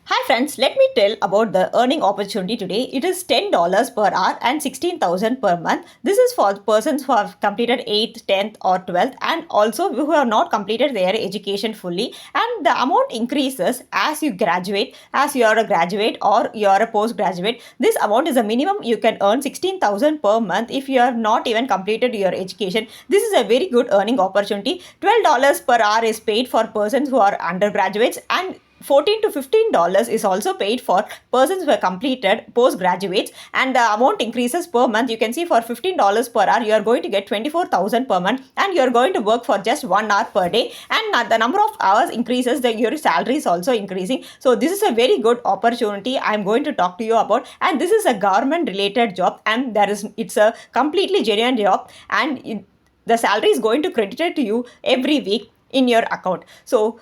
Hi friends, let me tell about the earning opportunity today. It is $10 per hour and 16,000 per month. This is for persons who have completed 8th, 10th or 12th and also who have not completed their education fully, and the amount increases as you graduate, as you are a graduate or you are a postgraduate. This amount is a minimum you can earn 16,000 per month if you have not even completed your education. This is a very good earning opportunity. $12 per hour is paid for persons who are undergraduates, and $14 to $15 is also paid for persons who have completed postgraduates, and the amount increases per month. You can see for $15 per hour you are going to get 24,000 per month, and you are going to work for just 1 hour per day, and the number of hours increases, your salary is also increasing. So this is a very good opportunity I am going to talk to you about, and this is a government related job, and it's a completely genuine job, and the salary is going to credited to you every week in your account. So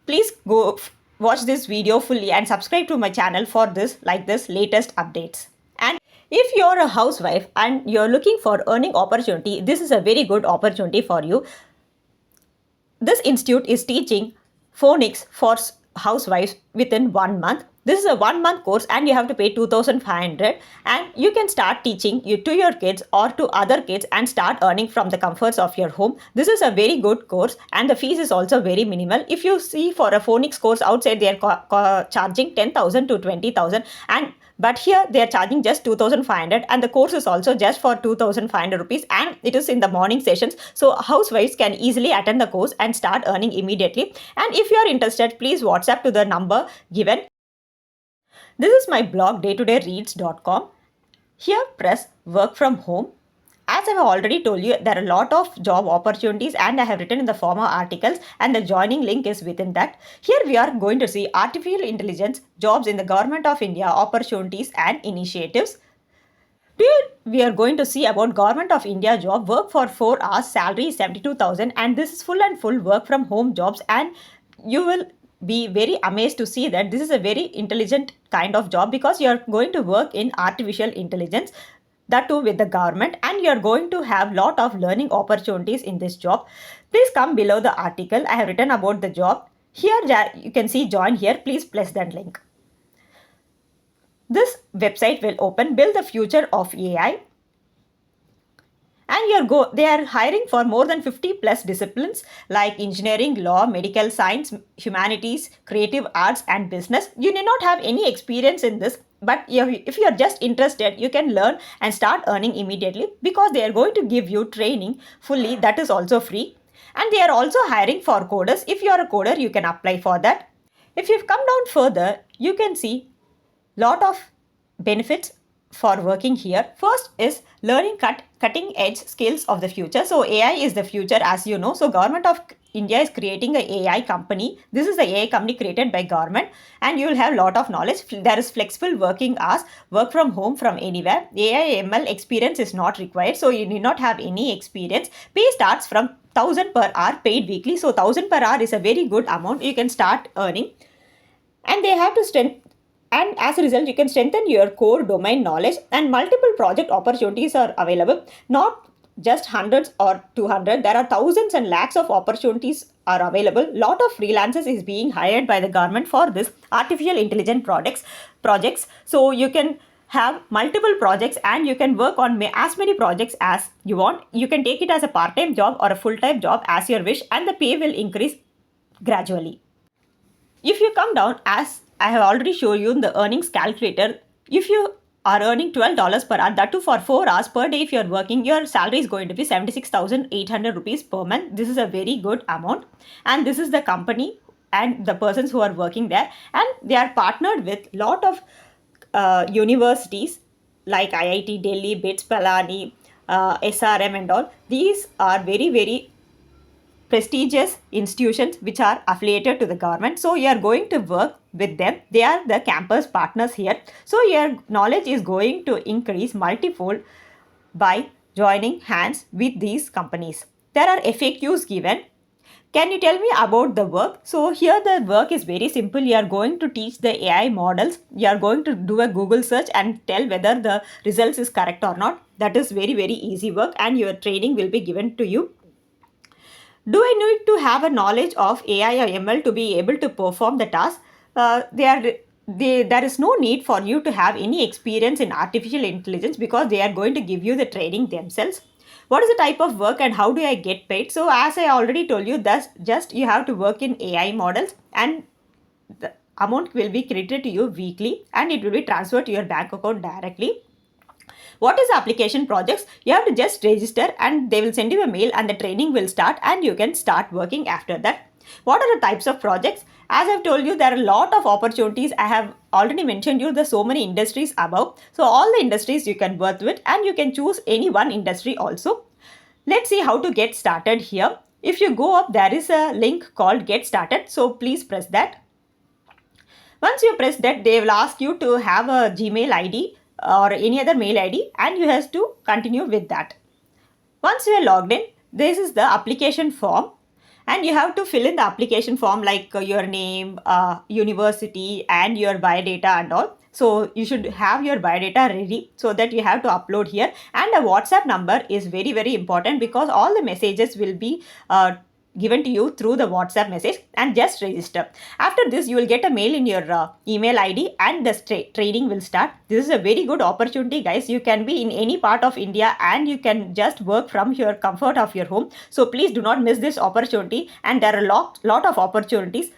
please go watch this video fully and subscribe to my channel for this latest updates. And if you're a housewife and you're looking for earning opportunity, this is a very good opportunity for you. This institute is teaching phonics for housewives within 1 month. This is a 1 month course and you have to pay 2,500, and you can start teaching to your kids or to other kids and start earning from the comforts of your home. This is a very good course and the fees is also very minimal. If you see for a phonics course outside, they are charging 10,000 to 20,000, but here they are charging just 2,500, and the course is also just for 2,500 rupees, and it is in the morning sessions, so housewives can easily attend the course and start earning immediately. And if you are interested, please WhatsApp to the number given. This is my blog daytodayreads.com. Here press work from home. As I have already told you, there are a lot of job opportunities and I have written in the former articles, and the joining link is within that. Here we are going to see artificial intelligence, jobs in the Government of India, opportunities and initiatives. Here we are going to see about Government of India job, work for 4 hours, salary is 72,000, and this is full and full work from home jobs, and you will be very amazed to see that this is a very intelligent kind of job because you are going to work in artificial intelligence, that too with the government, and you are going to have lot of learning opportunities in this job. Please come below the article. I have written about the job. Here you can see join here. Please press that link. This website will open Build the Future of AI, and they are hiring for more than 50 plus disciplines like engineering, law, medical science, humanities, creative arts and business. You need not have any experience in this, but if you are just interested, you can learn and start earning immediately because they are going to give you training fully, that is also free. And they are also hiring for coders. If you are a coder, you can apply for that. If you come down further, you can see lot of benefits for working here. First is learning cutting edge skills of the future. So AI is the future, as you know. So Government of India is creating an AI company. This is the AI company created by government, and you will have lot of knowledge. There is flexible working hours, work from home from anywhere. AI ML experience is not required, so you need not have any experience. Pay starts from 1,000 per hour paid weekly. So 1,000 per hour is a very good amount. You can start earning, and they have to and as a result you can strengthen your core domain knowledge, and multiple project opportunities are available. Not just hundreds or 200, there are thousands and lakhs of opportunities are available. Lot of freelancers is being hired by the government for this artificial intelligence projects. So you can have multiple projects and you can work on as many projects as you want. You can take it as a part-time job or a full-time job as your wish, and the pay will increase gradually. If you come down, as I have already shown you in the earnings calculator, if you are earning $12 per hour, that too for 4 hours per day, if you are working, your salary is going to be 76,800 rupees per month. This is a very good amount, and this is the company and the persons who are working there, and they are partnered with lot of universities like IIT Delhi, BITS, Palani, SRM and all. These are very, very prestigious institutions which are affiliated to the government. So you are going to work with them. They are the campus partners here. So your knowledge is going to increase multifold by joining hands with these companies. There are FAQs given. Can you tell me about the work? So here the work is very simple. You are going to teach the AI models. You are going to do a Google search and tell whether the results is correct or not. That is very, very easy work, and your training will be given to you. Do I need to have a knowledge of AI or ML to be able to perform the task? there is no need for you to have any experience in artificial intelligence because they are going to give you the training themselves. What is the type of work and how do I get paid? So as I already told you, that's just you have to work in AI models, and the amount will be credited to you weekly and it will be transferred to your bank account directly. What is application projects? You have to just register and they will send you a mail and the training will start and you can start working after that. What are the types of projects? As I've told you, there are a lot of opportunities. I have already mentioned you the so many industries above. So all the industries you can work with and you can choose any one industry also. Let's see how to get started here. If you go up, there is a link called Get Started. So please press that. Once you press that, they will ask you to have a Gmail ID or any other mail ID and you have to continue with that. Once you are logged in, this is the application form and you have to fill in the application form like your name, university and your biodata and all. So you should have your biodata ready so that you have to upload here, and a WhatsApp number is very very important because all the messages will be given to you through the WhatsApp message, and just register. After this, you will get a mail in your email ID and the training will start. This is a very good opportunity, guys. You can be in any part of India and you can just work from your comfort of your home. So please do not miss this opportunity, and there are lot of opportunities.